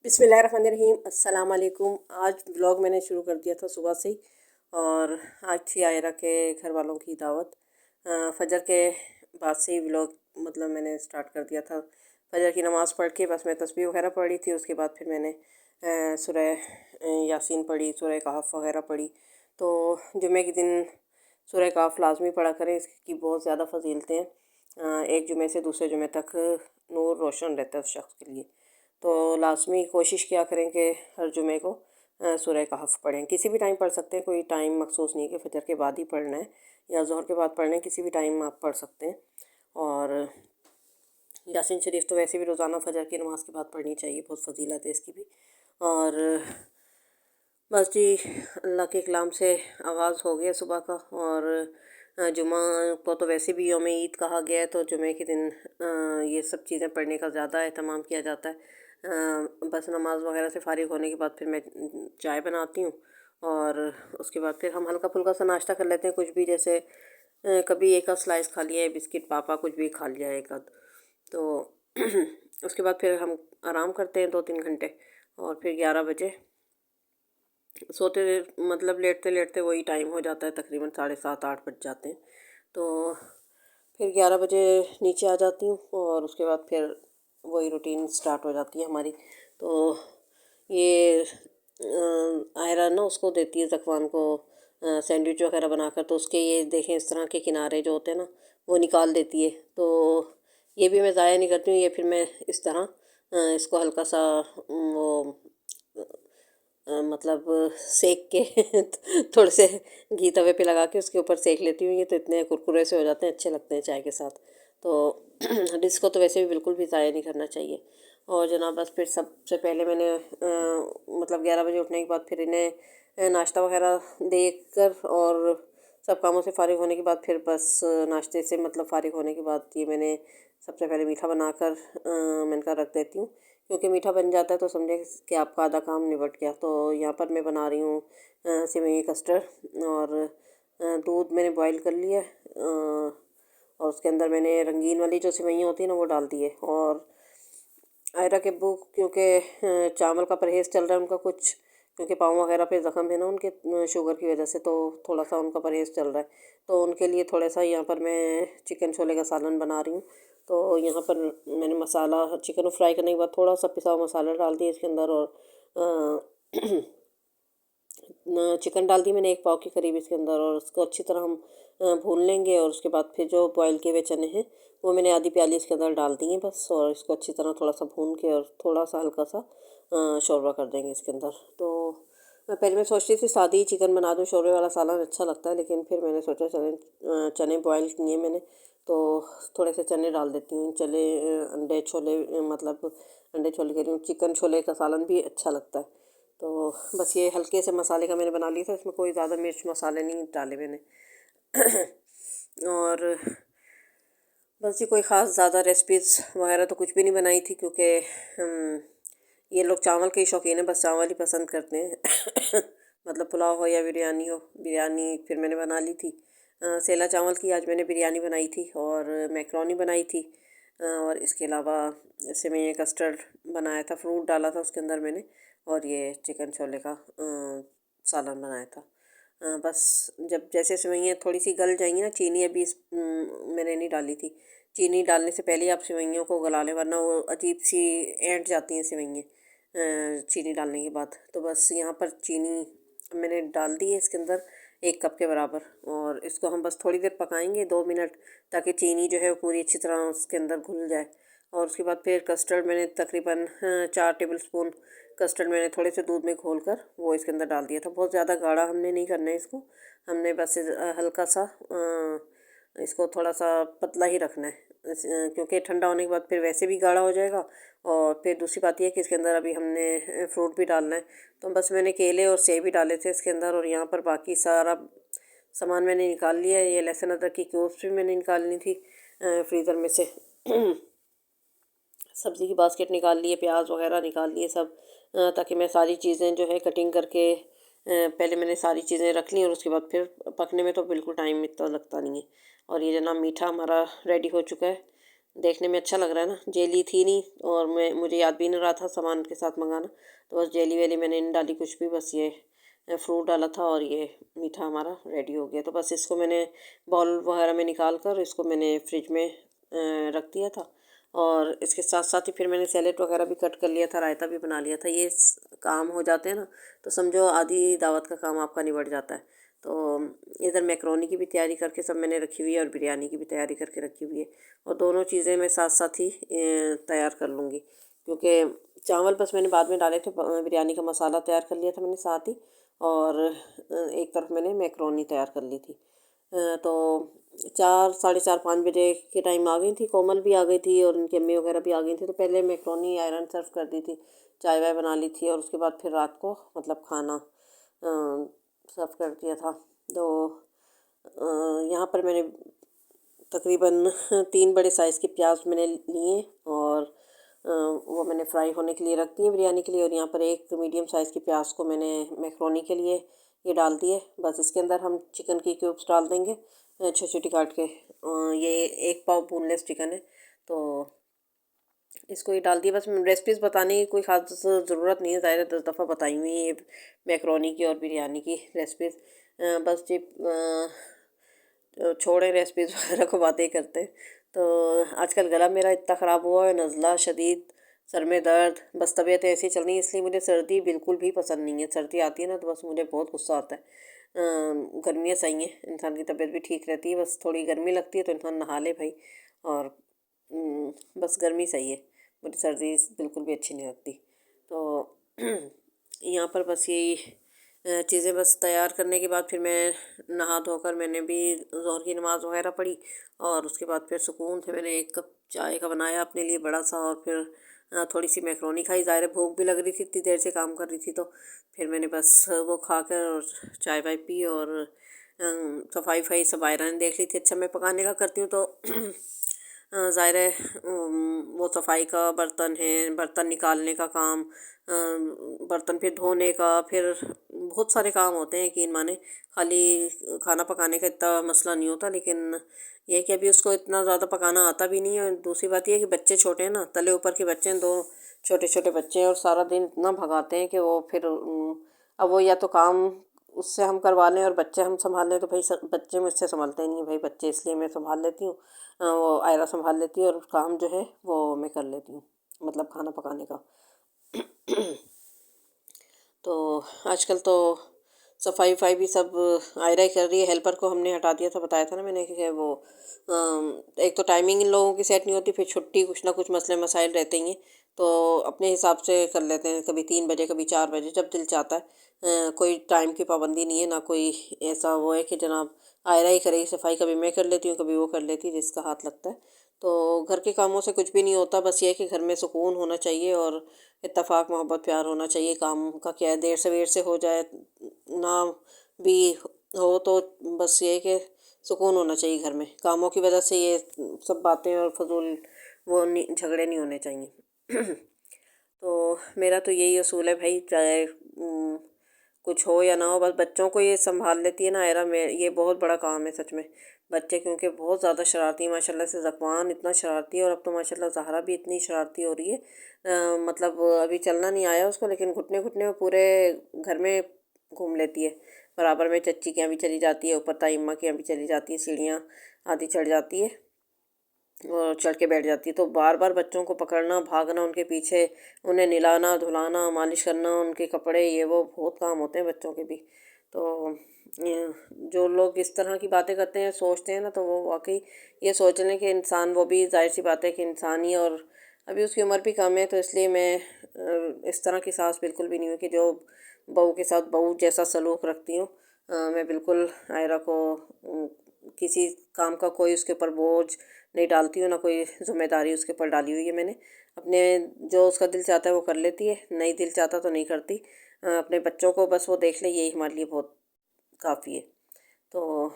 बिस्मिल्लाहिर्रहमानिर्रहीम अस्सलाम वालेकुम। आज व्लॉग मैंने शुरू कर दिया था सुबह से ही। और आज थी आयरा के घर वालों की दावत। फजर के बाद से ही व्लॉग मतलब मैंने स्टार्ट कर दिया था। फजर की नमाज़ पढ़ के बस मैं तस्बीह वगैरह पढ़ी थी। उसके बाद फिर मैंने सूरह यासीन पढ़ी, सूरह कहफ वगैरह पढ़ी। तो जुमे के दिन सूरह कहफ लाजमी पढ़ा करें, इसकी बहुत ज़्यादा फजीलतें हैं। एक जुमे से दूसरे जुमे तक नूर रोशन रहता है उस शख्स के लिए। तो लाज़मी कोशिश किया करें कि हर जुमे को सूरह कहफ पढ़ें। किसी भी टाइम पढ़ सकते हैं, कोई टाइम मखसूस नहीं कि फ़जर के बाद ही पढ़ना है या ज़ोहर के बाद पढ़ना है, किसी भी टाइम आप पढ़ सकते हैं। और यासीन शरीफ तो वैसे भी रोज़ाना फ़जर की नमाज़ के बाद पढ़नी चाहिए, बहुत फजीलत है इसकी भी। और बस जी, अल्लाह के कलाम से आगाज़ हो गया सुबह का। और जुमा को तो वैसे भी यौम ईद कहा गया है, तो जुमे के दिन ये सब चीज़ें पढ़ने का ज़्यादा एहतमाम किया जाता है। बस नमाज वगैरह से फ़ारिग होने के बाद फिर मैं चाय बनाती हूँ। और उसके बाद फिर हम हल्का फुल्का सा नाश्ता कर लेते हैं, कुछ भी, जैसे कभी एक आध स्लाइस खा लिया है, बिस्किट पापा कुछ भी खा लिया है एक आध। तो उसके बाद फिर हम आराम करते हैं 2-3 घंटे। और फिर 11 बजे सोते, मतलब लेटते लेटते वही टाइम हो जाता है, तकरीबन 7:30-8 बज जाते हैं। तो फिर 11 बजे नीचे आ जाती हूँ और उसके बाद फिर वही रूटीन स्टार्ट हो जाती है हमारी। तो ये आयरा ना उसको देती है ज़कवान को सैंडविच वगैरह बनाकर, तो उसके ये देखें इस तरह के किनारे जो होते हैं ना, वो निकाल देती है। तो ये भी मैं ज़ाया नहीं करती हूँ, ये फिर मैं इस तरह इसको हल्का सा वो मतलब सेक के थोड़े से घी तवे पे लगा के उसके ऊपर सेक लेती हूँ। ये तो इतने कुरकुरे से हो जाते हैं, अच्छे लगते हैं चाय के साथ। तो डिश को तो वैसे भी बिल्कुल भी ज़ाया नहीं करना चाहिए। और जनाब बस फिर सबसे पहले मैंने मतलब 11 बजे उठने के बाद फिर इन्हें नाश्ता वगैरह देकर और सब कामों से फ़ारिग होने के बाद फिर बस नाश्ते से मतलब फ़ारिग होने के बाद ये मैंने सबसे पहले मीठा बनाकर मैंने कहा रख देती हूँ, क्योंकि मीठा बन जाता है तो समझे कि आपका आधा काम निपट गया। तो यहाँ पर मैं बना रही हूँ सेवई कस्टर्ड। और दूध मैंने बॉईल कर लिया है, और उसके अंदर मैंने रंगीन वाली जो सेवइयाँ होती हैं ना वो डाल दी है। और आयरा के अब्बू क्योंकि चावल का परहेज़ चल रहा है उनका कुछ, क्योंकि पाँव वगैरह पे ज़ख़म है ना उनके शुगर की वजह से, तो थोड़ा सा उनका परहेज़ चल रहा है। तो उनके लिए थोड़ा सा यहाँ पर मैं चिकन छोले का सालन बना रही हूँ। तो यहाँ पर मैंने मसाला चिकन को फ्राई करने के बाद थोड़ा सा पिसा हुआ मसाला डाल दिया इसके अंदर। और चिकन डाल दी मैंने 1 पाव के करीब इसके अंदर, और उसको अच्छी तरह हम भून लेंगे। और उसके बाद फिर जो बॉयल किए हुए चने हैं वो मैंने आधी प्याली इसके अंदर डाल दी हैं बस। और इसको अच्छी तरह थोड़ा सा भून के और थोड़ा सा हल्का सा शोरबा कर देंगे इसके अंदर। तो पहले मैं सोचती थी सादी ही चिकन बना दूँ, शोरबे वाला सालन अच्छा लगता है, लेकिन फिर मैंने सोचा चने बॉयल किए मैंने, तो थोड़े से चने डाल देती हूँ। चले अंडे छोले मतलब अंडे छोले कह रही हूँ, चिकन छोले का सालन भी अच्छा लगता है। तो बस ये हल्के से मसाले का मैंने बना लिया था, इसमें कोई ज़्यादा मिर्च मसाले नहीं डाले मैंने। और बस ये कोई ख़ास ज़्यादा रेसिपीज़ वगैरह तो कुछ भी नहीं बनाई थी, क्योंकि ये लोग चावल के ही शौकीन हैं, बस चावल ही पसंद करते हैं। मतलब पुलाव हो या बिरयानी हो, बिरयानी फिर मैंने बना ली थी। सेला चावल की आज मैंने बिरयानी बनाई थी और मैक्रोनी बनाई थी। और इसके अलावा सेवई कस्टर्ड बनाया था, फ्रूट डाला था उसके अंदर मैंने। और ये चिकन छोले का सालन बनाया था। बस जब जैसे सेवइयाँ थोड़ी सी गल जाएंगी ना, चीनी अभी मैंने नहीं डाली थी। चीनी डालने से पहले ही आप सेवइयों को गला लें, वरना वो अजीब सी ऐंठ जाती हैं सेवइयाँ चीनी डालने के बाद। तो बस यहाँ पर चीनी मैंने डाल दी है इसके अंदर 1 कप के बराबर। और इसको हम बस थोड़ी देर पकाएंगे, 2 मिनट, ताकि चीनी जो है वो पूरी अच्छी तरह उसके अंदर घुल जाए। और उसके बाद फिर कस्टर्ड मैंने तकरीबन 4 टेबल स्पून कस्टर्ड मैंने थोड़े से दूध में घोल कर वो इसके अंदर डाल दिया था। बहुत ज़्यादा गाढ़ा हमने नहीं करना है इसको, हमने बस हल्का सा इसको थोड़ा सा पतला ही रखना है, क्योंकि ठंडा होने के बाद फिर वैसे भी गाढ़ा हो जाएगा। और फिर दूसरी बात यह है कि इसके अंदर अभी हमने फ्रूट भी डालना है। तो बस मैंने केले और सेब भी डाले थे इसके अंदर, और यहाँ पर बाकी सारा सामान मैंने निकाल लिया है। ये लहसुन अदरक की क्यूब्स भी मैंने निकालनी थी फ्रीज़र में से। सब्ज़ी की बास्केट निकाल लिए, प्याज वगैरह निकाल लिए सब, ताकि मैं सारी चीज़ें जो है कटिंग करके पहले मैंने सारी चीज़ें रख ली, और उसके बाद फिर पकने में तो बिल्कुल टाइम इतना लगता नहीं है। और ये जना मीठा हमारा रेडी हो चुका है। देखने में अच्छा लग रहा है ना। जेली थी नहीं और मुझे याद भी नहीं रहा था सामान के साथ मंगाना, तो बस जेली वेली मैंने नहीं डाली कुछ भी, बस ये फ्रूट डाला था और ये मीठा हमारा रेडी हो गया। तो बस इसको मैंने बाउल वगैरह में निकाल कर इसको मैंने फ्रिज में रख दिया था। और इसके साथ साथ ही फिर मैंने सैलेड वगैरह भी कट कर लिया था, रायता भी बना लिया था। ये काम हो जाते हैं ना तो समझो आधी दावत का काम आपका निबट जाता है। तो इधर मैक्रोनी की भी तैयारी करके सब मैंने रखी हुई है और बिरयानी की भी तैयारी करके रखी हुई है। और दोनों चीज़ें मैं साथ साथ ही तैयार कर लूँगी, क्योंकि चावल बस मैंने बाद में डाले थे। बिरयानी का मसाला तैयार कर लिया था मैंने साथ ही, और एक तरफ मैंने मैक्रोनी तैयार कर ली थी। तो 4 साढ़े 4 5 बजे के टाइम आ गई थी, कोमल भी आ गई थी और उनकी अम्मी वगैरह भी आ गई थी। तो पहले मैक्रोनी आयरन सर्व कर दी थी, चाय वाय बना ली थी और उसके बाद फिर रात को मतलब खाना सर्व कर दिया था। तो यहाँ पर मैंने तकरीबन 3 बड़े साइज़ के प्याज मैंने लिए और वो मैंने फ्राई होने के लिए रख दिए बिरयानी के लिए। और यहाँ पर एक मीडियम साइज़ की प्याज को मैंने मैक्रोनी के लिए ये डाल दिए। बस इसके अंदर हम चिकन की क्यूब्स डाल देंगे छोटी छोटी काट के। ये 1 पाव बोनलेस चिकन है, तो इसको ही डाल दिया। बस रेसिपीज़ बताने की कोई ख़ास ज़रूरत नहीं है, ज़ाहिर है 10 दफ़ा बताई हुई है ये मैक्रोनी की और बिरयानी की रेसिपीज़। बस जी तो छोड़ें रेसिपीज़ वगैरह को, बातें करते हैं। तो आजकल गला मेरा इतना ख़राब हुआ है, नज़ला शदीद, सर में दर्द, बस तबीयत ऐसी चल रही है। इसलिए मुझे सर्दी बिल्कुल भी पसंद नहीं है। सर्दी आती है ना तो बस मुझे बहुत गुस्सा आता है। गर्मियाँ सही हैं, इंसान की तबीयत भी ठीक रहती है। बस थोड़ी गर्मी लगती है तो इंसान नहा ले भाई, और बस गर्मी सही है। मुझे सर्दी बिल्कुल भी अच्छी नहीं लगती। तो यहाँ पर बस यही चीज़ें बस तैयार करने के बाद फिर मैं नहा धोकर मैंने भी ज़ोहर की नमाज़ वगैरह पढ़ी। और उसके बाद फिर सुकून से मैंने 1 कप चाय का बनाया अपने लिए बड़ा सा, और फिर थोड़ी सी मैक्रोनी खाई। ज़ाहिर है भूख भी लग रही थी, इतनी देर से काम कर रही थी। तो फिर मैंने बस वो खाकर और चाय वाय पी और सफाई वफ़ाई सब आयरन ने देख ली थी। अच्छा मैं पकाने का करती हूँ तो ज़ाहिर है वो सफाई का बर्तन है, बर्तन निकालने का काम, बर्तन फिर धोने का, फिर बहुत सारे काम होते हैं यकीन माने। खाली खाना पकाने का इतना मसला नहीं होता, लेकिन ये है कि अभी उसको इतना ज़्यादा पकाना आता भी नहीं है। और दूसरी बात ये है कि बच्चे छोटे हैं ना, तले ऊपर के बच्चे हैं, 2 छोटे छोटे बच्चे हैं और सारा दिन इतना भगाते हैं कि वो फिर अब वो या तो काम उससे हम करवा लें और बच्चे हम संभाल लें। तो भाई बच्चे मुझसे संभलते ही नहीं भाई बच्चे, इसलिए मैं संभाल लेती हूँ। वो आयरा संभाल लेती है और काम जो है वो मैं कर लेती हूँ, मतलब खाना पकाने का। तो आजकल तो सफाई वफाई भी सब आयरा ही कर रही है। हेल्पर को हमने हटा दिया था, बताया था ना मैंने कि वो एक तो टाइमिंग इन लोगों की सेट नहीं होती, फिर छुट्टी कुछ ना कुछ मसले मसाइल रहते ही हैं। तो अपने हिसाब से कर लेते हैं, कभी 3 बजे कभी 4 बजे जब दिल चाहता है। कोई टाइम की पाबंदी नहीं है, ना कोई ऐसा वो है कि जनाब आयरा ही करेगी सफाई। कभी मैं कर लेती हूँ, कभी वो कर लेती है, जिसका हाथ लगता है। तो घर के कामों से कुछ भी नहीं होता, बस ये है कि घर में सुकून होना चाहिए और इत्तेफाक मोहब्बत प्यार होना चाहिए। काम का क्या है, देर सवेर से हो जाए ना भी हो तो बस ये है कि सुकून होना चाहिए घर में। कामों की वजह से ये सब बातें और फजूल वो नहीं, झगड़े नहीं होने चाहिए। तो मेरा तो यही असूल है भाई, चाहे कुछ हो या ना हो, बस बच्चों को ये संभाल लेती है ना आयरा में, ये बहुत बड़ा काम है सच में। बच्चे क्योंकि बहुत ज़्यादा शरारती हैं माशाल्लाह से, ज़कवान इतना शरारती है और अब तो माशाल्लाह ज़हरा भी इतनी शरारती हो रही है। मतलब अभी चलना नहीं आया उसको, लेकिन घुटने घुटने में पूरे घर में घूम लेती है। बराबर में चच्ची के यहाँ भी चली जाती है, ऊपर ताई अम्मा के यहाँ भी चली जाती है, सीढ़ियाँ आदि चढ़ जाती है और चढ़ के बैठ जाती है। तो बार बार बच्चों को पकड़ना, भागना उनके पीछे, उन्हें नहलाना धुलाना मालिश करना, उनके कपड़े ये वो बहुत काम होते हैं बच्चों के भी। तो जो लोग इस तरह की बातें करते हैं सोचते हैं ना, तो वो वाकई ये सोच लें कि इंसान, वो भी जाहिर सी बात है कि इंसान ही है और अभी उसकी उम्र भी कम है। तो इसलिए मैं इस तरह की सास बिल्कुल भी नहीं हूँ कि जो बहू के साथ बहू जैसा सलूक रखती हूँ। मैं बिल्कुल आयरा को किसी काम का कोई उसके ऊपर बोझ नहीं डालती हूँ, ना कोई ज़िम्मेदारी उसके ऊपर डाली हुई है मैंने। अपने जो उसका दिल चाहता है वो कर लेती है, नहीं दिल चाहता तो नहीं करती। अपने बच्चों को बस वो देख ले, यही हमारे लिए बहुत काफ़ी है। तो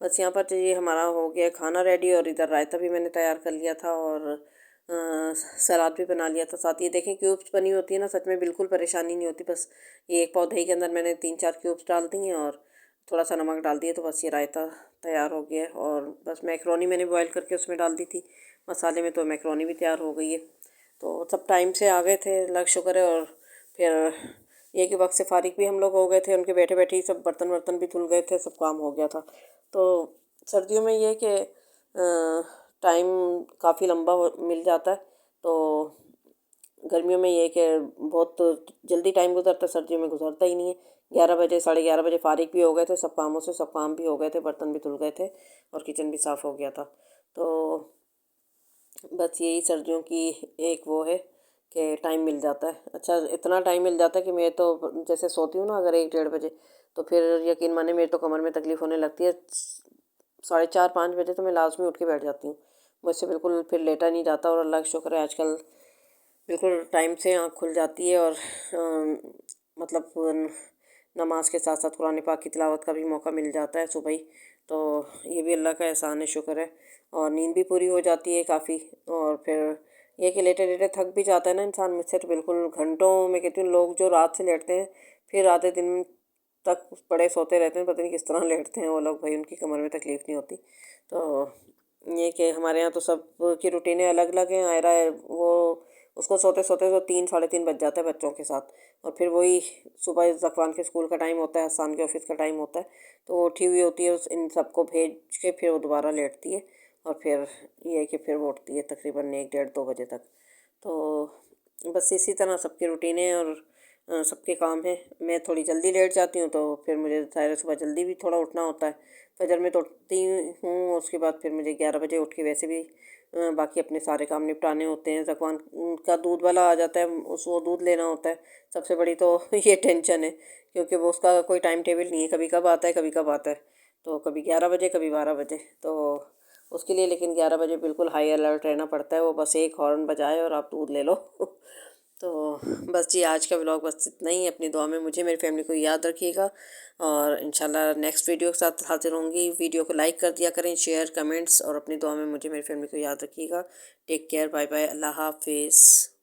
बस यहाँ पर तो ये हमारा हो गया खाना रेडी, और इधर रायता भी मैंने तैयार कर लिया था और सलाद भी बना लिया था साथ। ये देखें क्यूब्स बनी होती है ना, सच में बिल्कुल परेशानी नहीं होती। बस ये 1 पाव दही के अंदर मैंने 3-4 क्यूब्स डाल दिए और थोड़ा सा नमक डाल दिया, तो बस ये रायता तैयार हो गया। और बस मैक्रोनी मैंने बॉईल करके उसमें डाल दी थी, मसाले में, तो मैक्रोनी भी तैयार हो गई है। तो सब टाइम से आ गए थे, अल्लाह का शुक्र है। और फिर ये कि वक्त से फारिग भी हम लोग हो गए थे, उनके बैठे बैठे ही सब बर्तन वर्तन भी धुल गए थे, सब काम हो गया था। तो सर्दियों में ये कि टाइम काफ़ी लंबा मिल जाता है। तो गर्मियों में ये कि बहुत जल्दी टाइम गुजरता है, सर्दियों में गुजरता ही नहीं है। 11 बजे 11:30 बजे फारिग भी हो गए थे सब कामों से, सब काम भी हो गए थे, बर्तन भी धुल गए थे और किचन भी साफ़ हो गया था। तो बस यही सर्दियों की एक वो है कि टाइम मिल जाता है। अच्छा, इतना टाइम मिल जाता है कि मैं तो जैसे सोती हूँ ना अगर 1 डेढ़ बजे, तो फिर यकीन माने मेरे तो कमर में तकलीफ़ होने लगती है। 4:30 5 बजे तो मैं लाजमी उठ के बैठ जाती हूँ, मुझसे बिल्कुल फिर लेटा नहीं जाता। और अल्लाह का शुक्र है आजकल बिल्कुल टाइम से आँख खुल जाती है। और मतलब नमाज के साथ साथ कुरान पाक की तिलावत का भी मौका मिल जाता है सुबह ही। तो ये भी अल्लाह का एहसान है, शुक्र है। और नींद भी पूरी हो जाती है काफ़ी। और फिर ये कि लेटे लेटे थक भी जाता है ना इंसान, मुझसे तो बिल्कुल घंटों, मैं कहती हूँ लोग जो रात से लेटते हैं फिर आधे दिन तक पड़े सोते रहते हैं, पता नहीं किस तरह लेटते हैं वो लोग, भाई उनकी कमर में तकलीफ़ नहीं होती। तो ये कि हमारे यहाँ तो सब की रूटीनें अलग अलग हैं। आयरा है वो, उसको सोते सोते तो 3 साढ़े 3 बज जाता है बच्चों के साथ। और फिर वही सुबह ज़कवान के स्कूल का टाइम होता है, हसान के ऑफिस का टाइम होता है, तो वो उठी हुई होती है, उस इन सबको भेज के फिर वो दोबारा लेटती है। और फिर ये है कि फिर वो उठती है तकरीबन 1 डेढ़ 2 बजे तक। तो बस इसी तरह सबकी रूटीनें और सबके काम हैं। मैं थोड़ी जल्दी लेट जाती हूँ, तो फिर मुझे ज़ाहिर सुबह जल्दी भी थोड़ा उठना होता है। फजर में तो उठती हूँ, उसके बाद फिर मुझे 11 बजे उठ के वैसे भी बाकी अपने सारे काम निपटाने होते हैं। ज़कवान का दूध वाला आ जाता है, उस वो दूध लेना होता है। सबसे बड़ी तो ये टेंशन है, क्योंकि वो उसका कोई टाइम टेबल नहीं है, कभी कब आता है कभी कब आता है। तो कभी 11 बजे कभी 12 बजे। तो उसके लिए लेकिन 11 बजे बिल्कुल हाई अलर्ट रहना पड़ता है, वो बस एक हॉर्न बजाए और आप दूध ले लो। तो बस जी, आज का व्लॉग बस इतना ही। अपनी दुआ में मुझे मेरी फैमिली को याद रखिएगा, और इंशाल्लाह नेक्स्ट वीडियो के साथ हाजिर होंगी। वीडियो को लाइक कर दिया करें, शेयर कमेंट्स, और अपनी दुआ में मुझे मेरी फैमिली को याद रखिएगा। टेक केयर, बाय बाय, अल्लाह हाफिज़।